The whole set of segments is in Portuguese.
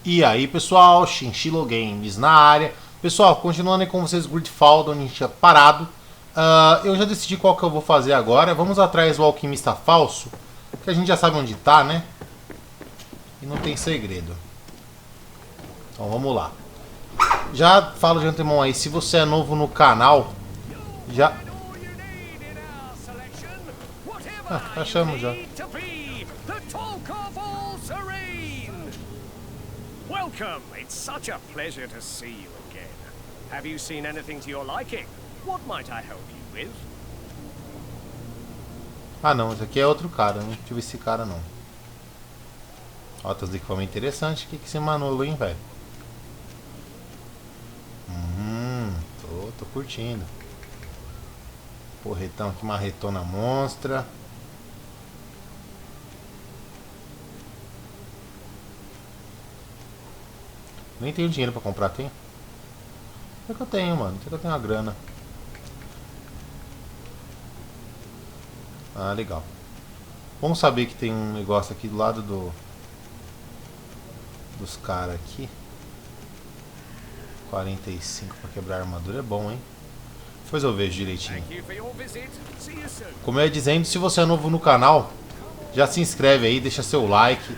E aí pessoal, Chinchilo Games na área. Pessoal, continuando aí com vocês GREEDFALL, onde a gente tinha parado. Eu já decidi qual que eu vou fazer agora. Vamos atrás do alquimista falso, que a gente já sabe onde tá, né? E não tem segredo. Então vamos lá. Já falo de antemão aí, se você é novo no canal, já... achamos já. Welcome. It's such a pleasure to see you again. Have you seen anything to your liking? What might I help you with? Ah não, esse aqui é outro cara, não tive esse cara não. Ó, tem uns equipamentos interessantes. O que esse Manolo, hein, velho? Tô curtindo. Porretão aqui, marretona monstra. Nem tenho dinheiro pra comprar, tem? Até que eu tenho, mano. Até que eu tenho uma grana. Ah, legal. Vamos saber que tem um negócio aqui do lado dos caras aqui. 45 pra quebrar a armadura é bom, hein? Depois eu vejo direitinho. Como eu ia dizendo, se você é novo no canal, já se inscreve aí, deixa seu like,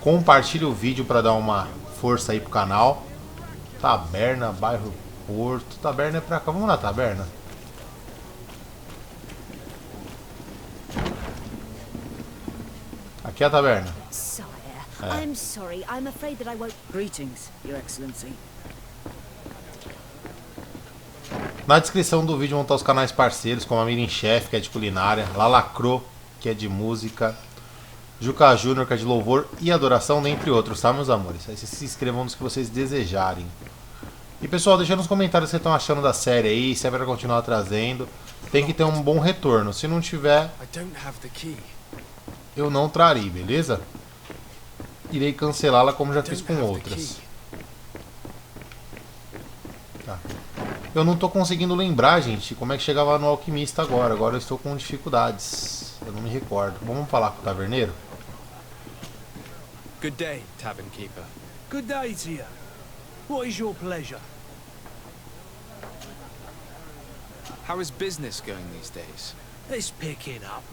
compartilha o vídeo pra dar uma força aí pro canal. Taberna, bairro Porto. Taberna é pra cá. Vamos na taberna. Aqui é a taberna. Sire, I'm sorry. I'm afraid that I won't. Greetings, Your Excellency. Na descrição do vídeo vão estar os canais parceiros, como a Mirim Chef, que é de culinária, Lalacro, que é de música, Juca Júnior, que é de louvor e adoração, dentre outros, tá, meus amores? Aí vocês se inscrevam nos que vocês desejarem. E pessoal, deixa nos comentários o que vocês estão achando da série aí, se é pra continuar trazendo. Tem que ter um bom retorno. Se não tiver, eu não trarei, beleza? Irei cancelá-la como já fiz com outras. Tá. Eu não tô conseguindo lembrar, gente, como é que chegava no alquimista agora. Agora eu estou com dificuldades. Eu não me recordo. Vamos falar com o taverneiro? Good day, tavern keeper. Good day to you. What is your pleasure? How is business going these days? It's picking up.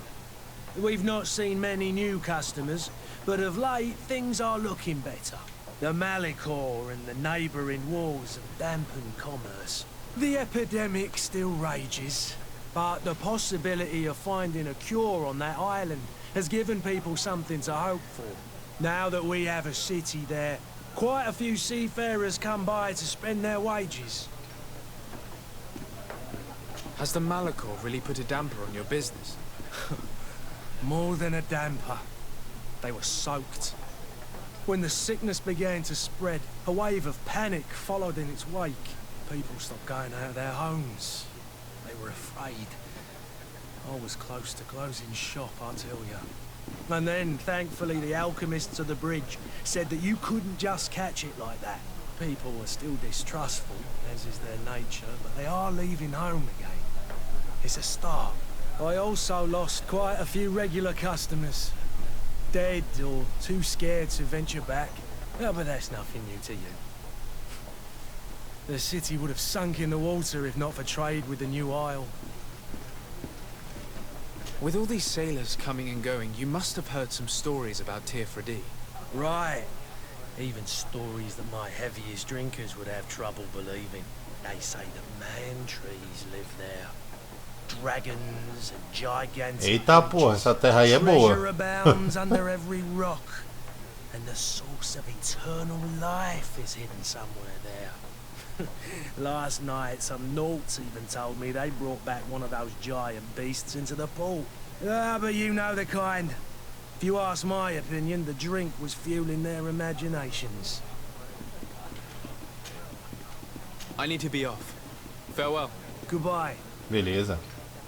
We've not seen many new customers, but of late things are looking better. The Malicor and the neighbouring wars have dampened commerce. The epidemic still rages, but the possibility of finding a cure on that island has given people something to hope for. Now that we have a city there, quite a few seafarers come by to spend their wages. Has the Malicor really put a damper on your business? More than a damper. They were soaked. When the sickness began to spread, a wave of panic followed in its wake. People stopped going out of their homes. They were afraid. I was close to closing shop, I tell you. And then, thankfully, the alchemists of the bridge said that you couldn't just catch it like that. People were still distrustful, as is their nature, but they are leaving home again. It's a start. I also lost quite a few regular customers. Dead or too scared to venture back. Oh, but that's nothing new to you. The city would have sunk in the water if not for trade with the new isle. With all these sailors coming and going, you must have heard some stories about Tirfredi. Right. Even stories that my heaviest drinkers would have trouble believing. They say that man trees live there. Dragons and gigantic Eita porra, essa terra aí é boa. treasure abounds under every rock. And the source of eternal life is hidden somewhere there. Last night, some Nauts even told me they brought back one of those giant beasts into the port. Ah, but you know the kind. If you ask my opinion, the drink was fueling their imaginations. I need to be off. Farewell. Goodbye. Beleza,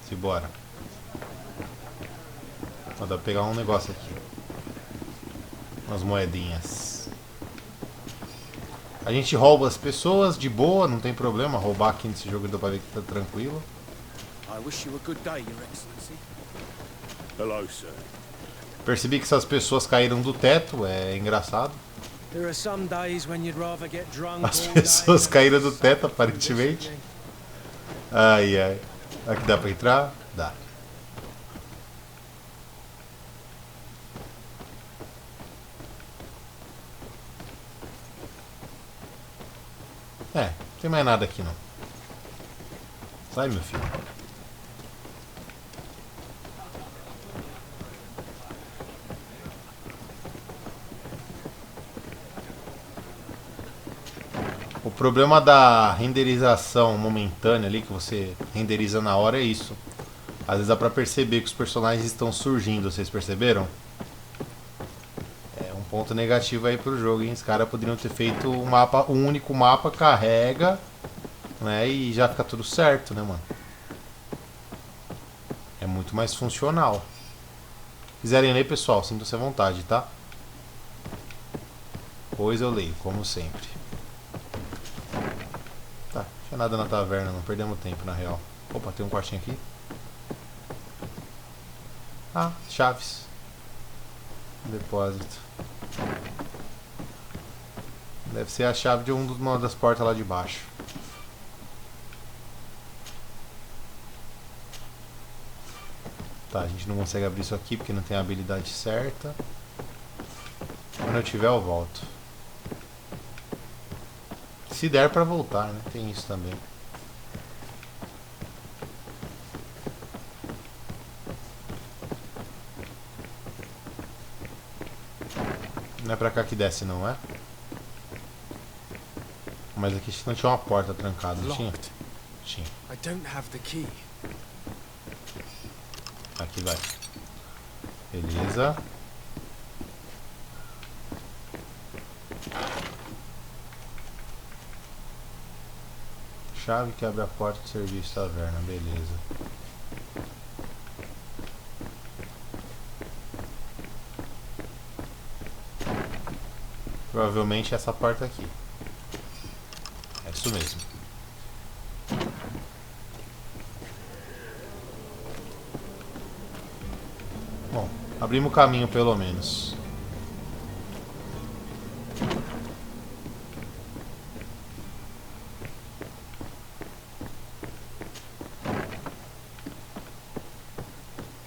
simbora. Ó, dá pra pegar um negócio aqui. Umas moedinhas. A gente rouba as pessoas de boa, não tem problema. Roubar aqui nesse jogo dá pra ver que tá tranquilo. I wish you a good day, Your Excellency. Hello, sir. Percebi que essas pessoas caíram do teto, é engraçado. There are some days when you'd rather get drunk As all pessoas day caíram do than teto, suffer from aparentemente. discipline. Ai, ai. Aqui dá pra entrar? Dá. É, não tem mais nada aqui não. Sai, meu filho. O problema da renderização momentânea ali, que você renderiza na hora, é isso. Às vezes dá pra perceber que os personagens estão surgindo, vocês perceberam? É um ponto negativo aí pro jogo, hein? Os caras poderiam ter feito um mapa, um único mapa, carrega, né? E já fica tudo certo, né, mano? É muito mais funcional. Se quiserem ler, pessoal, sintam-se à vontade, tá? Pois eu leio, como sempre. Tá, não tinha nada na taverna, não perdemos tempo na real. Opa, tem um quartinho aqui. Ah, chaves. Depósito. Deve ser a chave de uma das portas lá de baixo. Tá, a gente não consegue abrir isso aqui porque não tem a habilidade certa. Quando eu tiver eu volto. Se der pra voltar, né? Tem isso também. Não é pra cá que desce, não é? Mas aqui não tinha uma porta trancada, não tinha? Locked. Tinha. I don't have the key. Aqui vai. Beleza. Chave que abre a porta do serviço taverna, beleza. Provavelmente essa porta aqui. É isso mesmo. Bom, abrimos o caminho pelo menos.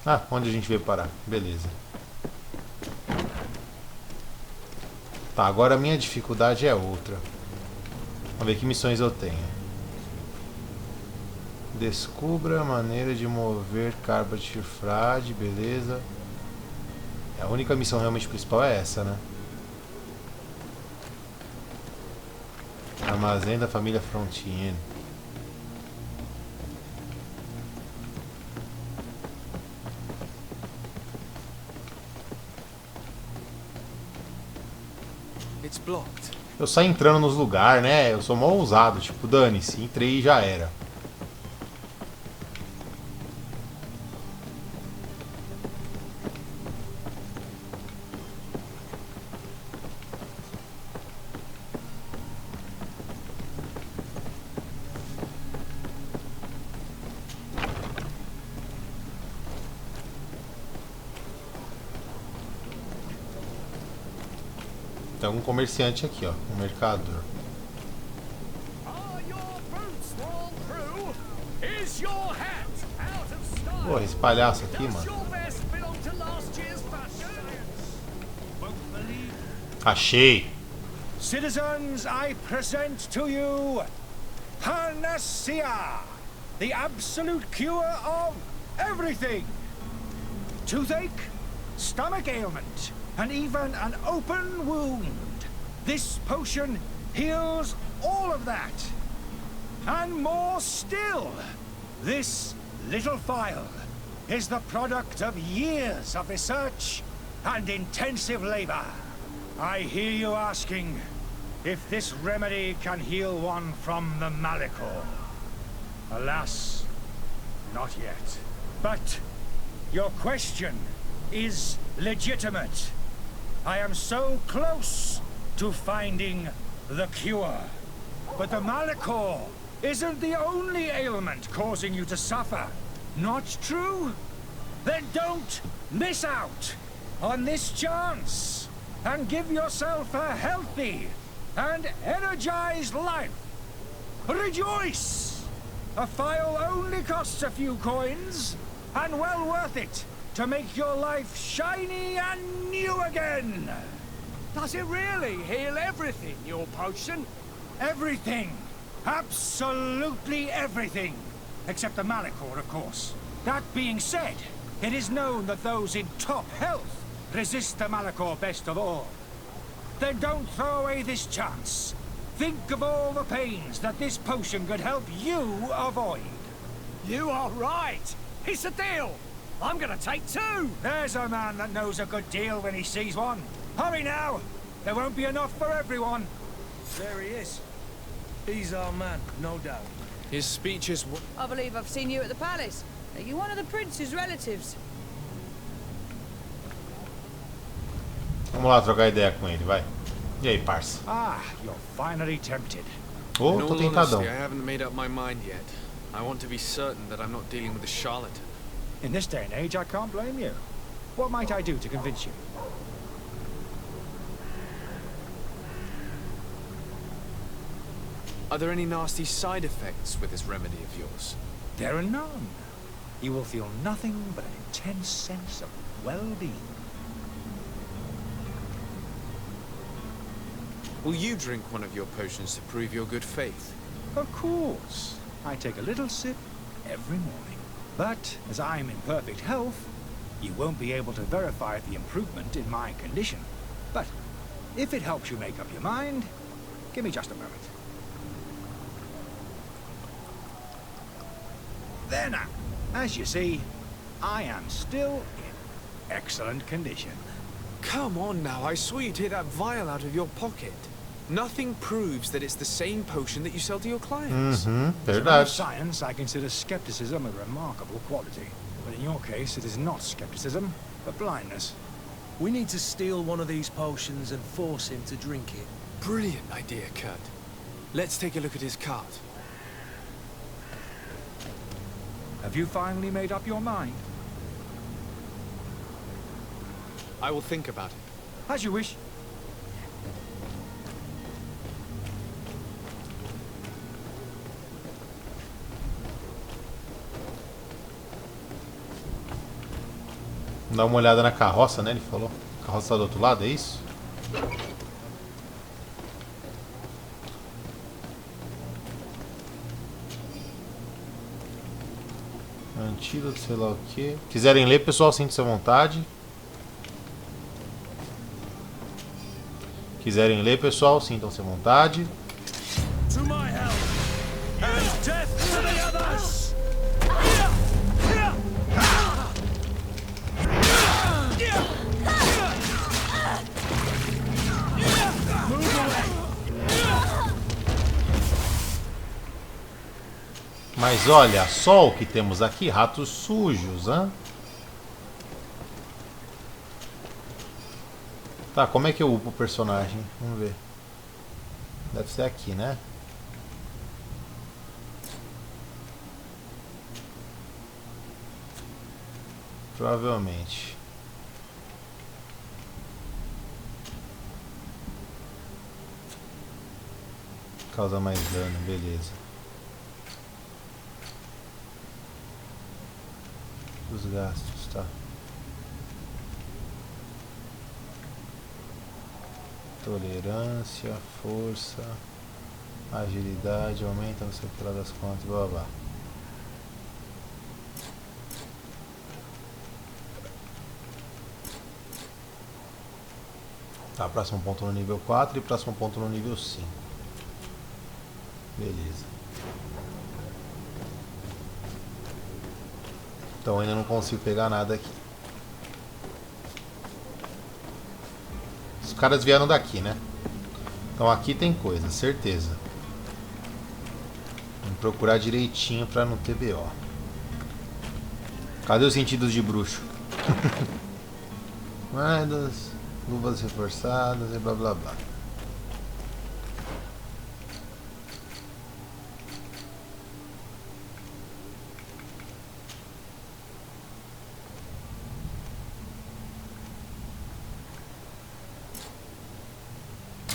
Ah, onde a gente veio parar? Beleza. Tá, agora a minha dificuldade é outra. Vamos ver que missões eu tenho. Descubra a maneira de mover carga de chifrade, beleza. A única missão realmente principal é essa, né? Armazém da família Frontien. It's blocked. Eu saio entrando nos lugares, né? Eu sou mó ousado, tipo, dane-se, entrei e já era. Tem algum comerciante aqui, ó, um mercador. Are your boots worn through? Is your hat out of style? Porra, esse palhaço aqui, Does mano. your vest belong to last year's fashion? Won't believe. Achei! Citizens, I present to you Panacea, the absolute cure of everything. Toothache, stomach ailment, and even an open wound. This potion heals all of that. And more still, this little phial is the product of years of research and intensive labor. I hear you asking if this remedy can heal one from the Malachor. Alas, not yet. But your question is legitimate. I am so close to finding the cure. But the Malachor isn't the only ailment causing you to suffer. Not true? Then don't miss out on this chance. and give yourself a healthy and energized life. Rejoice! A file only costs a few coins, and well worth it to make your life shiny and new again. Does it really heal everything, your potion? Everything. Absolutely everything. Except the Malachor, of course. That being said, it is known that those in top health resist the Malachor best of all. Then don't throw away this chance. Think of all the pains that this potion could help you avoid. You are right. It's a deal. I'm gonna take 2. There's a man that knows a good deal when he sees one. Hurry now. There won't be enough for everyone. There he is. He's our man, no doubt. His speech is... I believe I've seen you at the palace. Are you one of the prince's relatives? Vamos lá trocar ideia com ele, vai. E aí, parça? Ah, you're finally tempted. Oh, In tô all tentadão. honesty, I haven't made up my mind yet. I want to be certain that I'm not dealing with a charlatan. In this day and age, I can't blame you. What might I do to convince you? Are there any nasty side effects with this remedy of yours? There are none. You will feel nothing but an intense sense of well-being. Will you drink one of your potions to prove your good faith? Of course. I take a little sip every morning. But as I'm in perfect health, you won't be able to verify the improvement in my condition. But if it helps you make up your mind, give me just a moment. There now. As you see, I am still in excellent condition. Come on now, I swear you take that vial out of your pocket. Nothing proves that it's the same potion that you sell to your clients. As a man of Verdade. science, I consider skepticism a remarkable quality. But in your case, it is not skepticism, but blindness. We need to steal one of these potions and force him to drink it. Brilliant idea, Kurt. Let's take a look at his cart. Have you finally made up your mind? I will think about it. As you wish. Dá uma olhada na carroça, né? Ele falou. A carroça tá do outro lado, é isso? Antídoto, sei lá o que. Quiserem ler, pessoal, sinta-se à vontade. Quiserem ler, pessoal, sintam-se à vontade. To my health, and death to the others! Mas olha só o que temos aqui, ratos sujos, hein? Tá, como é que eu upo o personagem? Vamos ver. Deve ser aqui, né? Provavelmente. Causa mais dano, beleza. Os gastos, tá. Tolerância, força, agilidade, aumenta, não sei o que lá das contas, blá blá blá. Tá, próximo ponto no nível 4 e próximo ponto no nível 5. Beleza. Então ainda não consigo pegar nada aqui. Os caras vieram daqui, né? Então aqui tem coisa, certeza. Vamos procurar direitinho pra não ter BO. Cadê os sentidos de bruxo? Moedas, luvas reforçadas e blá blá blá.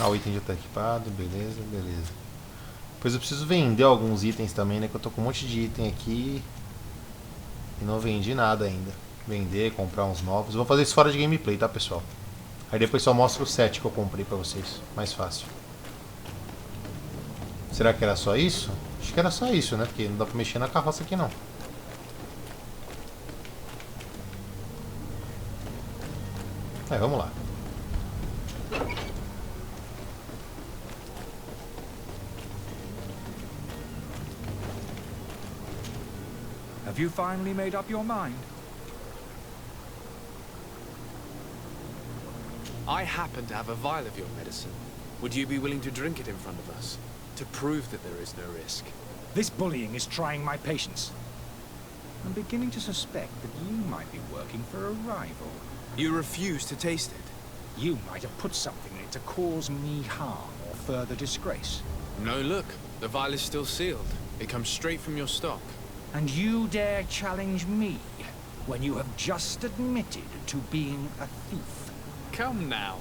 Ah, o item já tá equipado, beleza, beleza. Depois eu preciso vender alguns itens também, né? Que eu tô com um monte de item aqui e não vendi nada ainda. Vender, comprar uns novos. Eu vou fazer isso fora de gameplay, tá, pessoal? Aí depois só mostro o set que eu comprei pra vocês. Mais fácil. Será que era só isso? Acho que era só isso, né? Porque não dá pra mexer na carroça aqui, não. Vamos lá. Have you finally made up your mind? I happen to have a vial of your medicine. Would you be willing to drink it in front of us? To prove that there is no risk? This bullying is trying my patience. I'm beginning to suspect that you might be working for a rival. You refuse to taste it? You might have put something in it to cause me harm or further disgrace. No, look. The vial is still sealed. It comes straight from your stock. And you dare challenge me when you have just admitted to being a thief? Come now.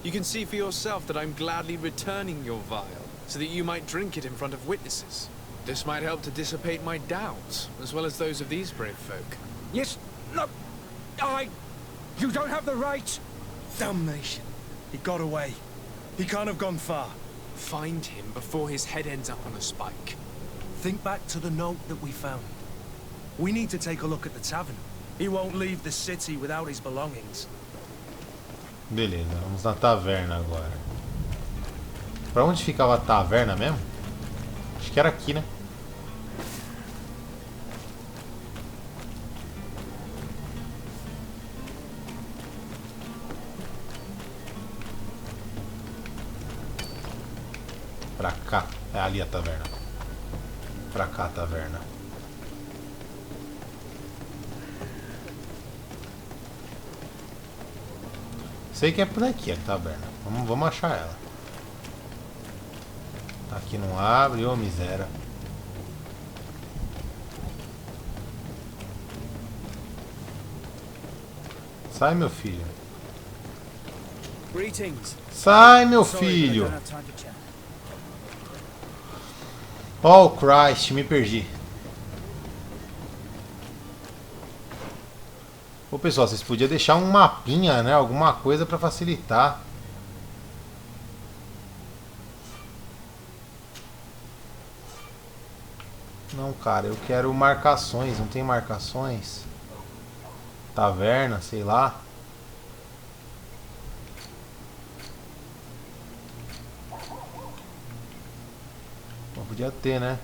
You can see for yourself that I'm gladly returning your vial, so that you might drink it in front of witnesses. This might help to dissipate my doubts, as well as those of these brave folk. Yes, no, you don't have the right. Damnation. He got away. He can't have gone far. Find him before his head ends up on a spike. Think back to the note that we found. We need to take a look at the tavern. He won't leave the city without his belongings. Beleza, vamos na taverna agora. Pra onde ficava a taverna mesmo? Acho que era aqui, né? Pra cá. É ali a taverna. Pra cá a taverna. Sei que é por aqui a taverna. Vamos achar ela. Aqui não abre, ô miséria. Sai, meu filho. Greetings. Sai, meu filho. Oh, Christ, me perdi. Ô, pessoal, vocês podiam deixar um mapinha, né? Alguma coisa pra facilitar. Não, cara, eu quero marcações. Não tem marcações? Taverna, sei lá. Não podia ter, né?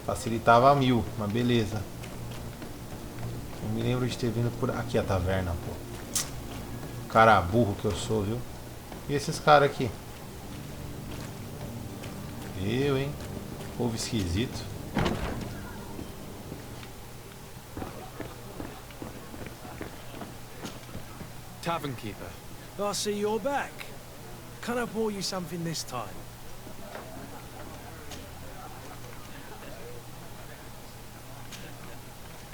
Facilitava 1000, mas beleza. Eu me lembro de ter vindo por aqui a taverna, pô. Cara burro que eu sou, viu? E esses caras aqui? Eu, hein? Povo esquisito. Tavern keeper. I see you're back. Can I pour you something this time?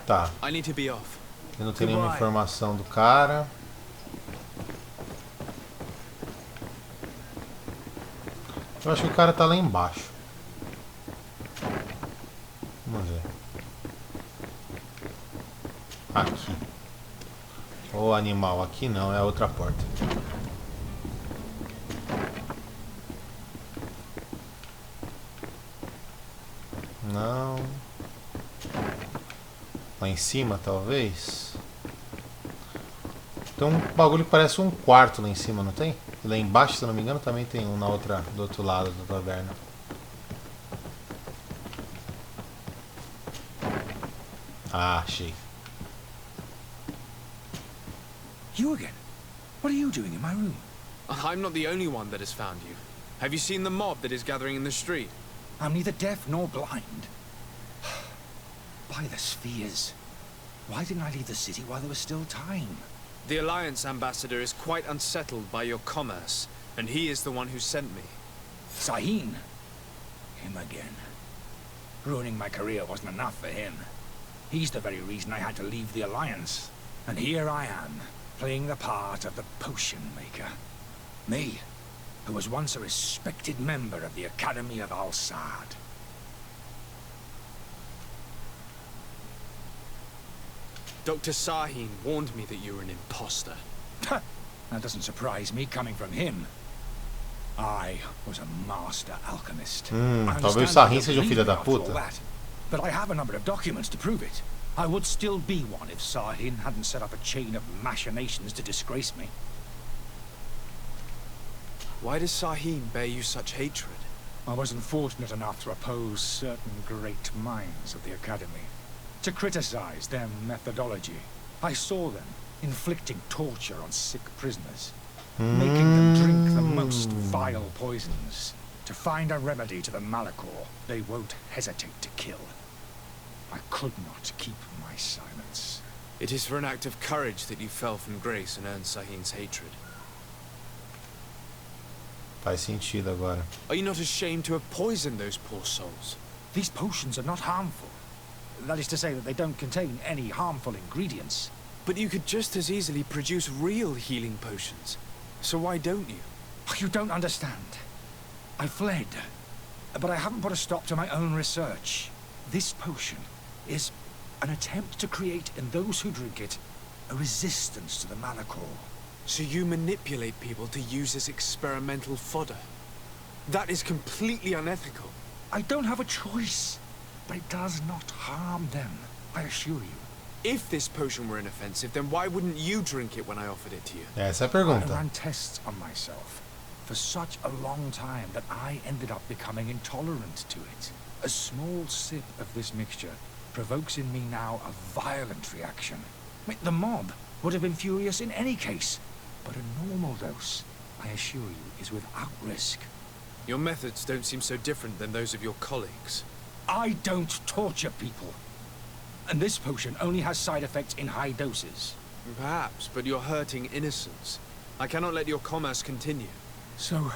Tá. I need to be off. Eu não tenho nenhuma informação do cara. Eu acho que o cara tá lá embaixo. Vamos ver. Aqui. Ô animal, aqui não, é a outra porta. Não. Lá em cima, talvez. Tem um bagulho que parece um quarto lá em cima, não tem? E lá embaixo, se eu não me engano, também tem um do outro lado da taverna. Ah, achei. You again? What are you doing in my room? I'm not the only one that has found you. Have you seen the mob that is gathering in the street? I'm neither deaf nor blind. By the spheres. Why didn't I leave the city while there was still time? The Alliance ambassador is quite unsettled by your commerce, and he is the one who sent me. Sahin. Him again. Ruining my career wasn't enough for him. He's the very reason I had to leave the Alliance. And here I am, playing the part of the potion maker. Me, who was once a respected member of the Academy of Al-Sad. Dr. Sahin warned me that you were an impostor. That doesn't surprise me coming from him. I was a master alchemist. Talvez o Sahin seja um filho da puta. But I have a number of documents to prove it. I would still be one if Sahin hadn't set up a chain of machinations to disgrace me. Why does Sahin bear you such hatred? I wasn't fortunate enough to oppose certain great minds of the Academy, to criticize their methodology. I saw them inflicting torture on sick prisoners, making them drink the most vile poisons, to find a remedy to the malachor they won't hesitate to kill. I could not keep my silence. It is for an act of courage that you fell from grace and earned Sahin's hatred. Faz sentido agora. Are you not ashamed to have poisoned those poor souls? These potions are not harmful. That is to say that they don't contain any harmful ingredients. But you could just as easily produce real healing potions. So why don't you? You don't understand. I fled, but I haven't put a stop to my own research. This potion is an attempt to create in those who drink it a resistance to the malachor. So you manipulate people to use as experimental fodder. That is completely unethical. I don't have a choice, but it does not harm them, I assure you. If this potion were inoffensive, then why wouldn't you drink it when I offered it to you? Essa é a I pergunta. ran tests on myself for such a long time that I ended up becoming intolerant to it. A small sip of this mixture provokes in me now a violent reaction. I mean, the mob would have been furious in any case, but a normal dose, I assure you, is without risk. Your methods don't seem so different than those of your colleagues. I don't torture people. And this potion only has side effects in high doses. Perhaps, but you're hurting innocents. I cannot let your commerce continue. So,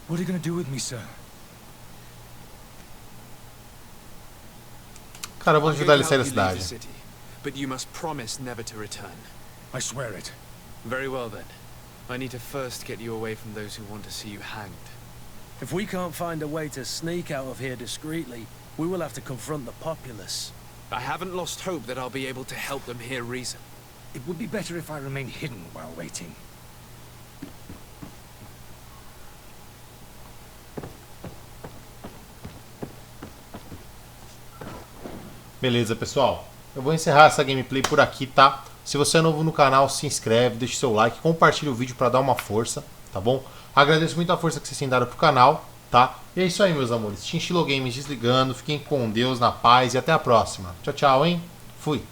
what are you going to do with me, sir? Cara, eu vou I'm ajudar ele going a to sair da help you leave the cidade. city, but you must promise never to return. I swear it. Very well then. I need to first get you away from those who want to see you hanged. If we can't find a way to sneak out of here discreetly, we will have to confront the populace. I haven't lost hope that I'll be able to help them hear reason. It would be better if I remained hidden while waiting. Beleza, pessoal. Eu vou encerrar essa gameplay por aqui, tá? Se você é novo no canal, se inscreve, deixa seu like, compartilha o vídeo para dar uma força, tá bom? Agradeço muito a força que vocês têm dado pro canal, tá? E é isso aí, meus amores. Estilo Games desligando, fiquem com Deus, na paz e até a próxima. Tchau, tchau, hein? Fui!